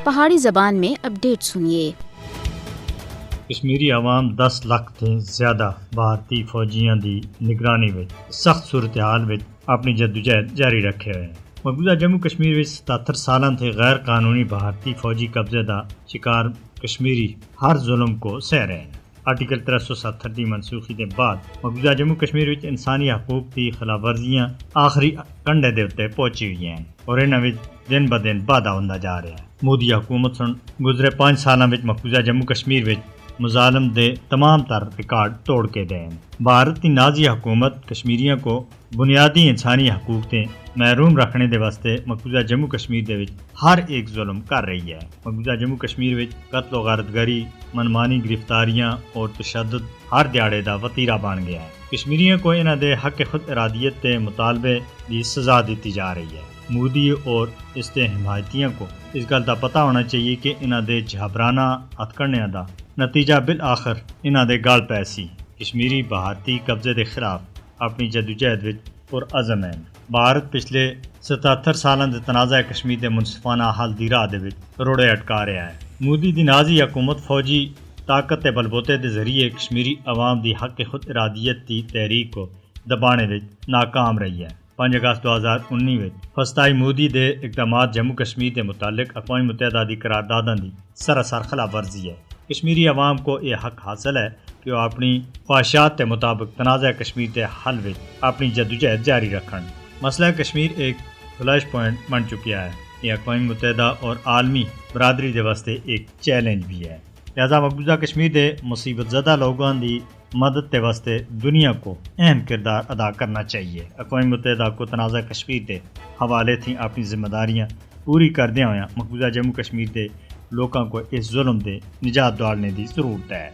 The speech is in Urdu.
پہاڑی زبان میں اپڈیٹ سنیے۔ کشمیری عوام 10 لاکھ تھے زیادہ بھارتی فوجیاں دی نگرانی وچ سخت صورتحال وچ اپنی جدوجہد جاری رکھے ہوئے ہیں۔ مقبوضہ جموں کشمیر وچ 77 سالاں تھے غیر قانونی بھارتی فوجی قبضے دا شکار کشمیری ہر ظلم کو سہ رہے ہیں۔ آرٹیکل 370 دی منسوخی دے بعد مقبوضہ جموں کشمیر وچ انسانی حقوق دی خلاف ورزیاں آخری کنڈے دے اتے پہنچی ہوئی ہیں اور انہاں وچ دن ب دن واਧਾ ہوندا جا رہا ہے۔ مودی حکومت سن گزرے 5 سالاں وچ مقبوضہ جموں کشمیر وچ مظالم دے تمام تر ریکارڈ توڑ کے دیں۔ بھارت کی نازی حکومت کشمیریوں کو بنیادی انسانی حقوق تے محروم رکھنے دے واسطے مقبوضہ جموں کشمیر دے وچ ہر ایک ظلم کر رہی ہے۔ مقبوضہ جموں کشمیر وچ قتل و غارت گری، منمانی گرفتاریاں اور تشدد ہر دیہڑے دا وتیرہ بن گیا ہے۔ کشمیریوں کو انہاں دے حق خود ارادیت تے مطالبے دی سزا دیتی جا رہی ہے۔ مودی اور اس کے حمایتیوں کو اس گل کا پتہ ہونا چاہیے کہ انہاں دے جھابرانہ ہتھکنڈیاں دا نتیجہ بالآخر انہاں دے گل پے سی۔ کشمیری بھارتی قبضے دے خلاف اپنی جدوجہد وچ پرعزم ہیں۔ بھارت پچھلے 77 سالاں دے تنازع کشمیر دے منصفانہ حل دی راہ دے وچ روڑے اٹکا رہا ہے۔ مودی دی نازی حکومت فوجی طاقت تے بلبوتے دے ذریعے کشمیری عوام دی حق خود ارادیت دی تحریک کو دبانے وچ ناکام رہی ہے۔ 5 اگست 2019 وچ فسطائی مودی دے اقدامات جموں کشمیر دے متعلق اقوام متحدہ دی قرارداداں دی سراسر خلاف ورزی ہے۔ کشمیری عوام کو یہ حق حاصل ہے کہ وہ اپنی خواہشات کے مطابق تنازع کشمیر کے حل وچ اپنی جدوجہد جاری رکھن۔ مسئلہ کشمیر ایک فلیش پوائنٹ بن چکا ہے۔ یہ اقوام متحدہ اور عالمی برادری دے واسطے ایک چیلنج بھی ہے۔ لہذا مقبوضہ کشمیر دے مصیبت زدہ لوگوں دی مدد کے واسطے دنیا کو اہم کردار ادا کرنا چاہیے۔ اقوام متحدہ کو تنازع کشمیر کے حوالے تھیں اپنی ذمہ داریاں پوری کردیا ہوا مقبوضہ جموں کشمیر کے لوگوں کو اس ظلم دے نجات دلانے کی ضرورت ہے۔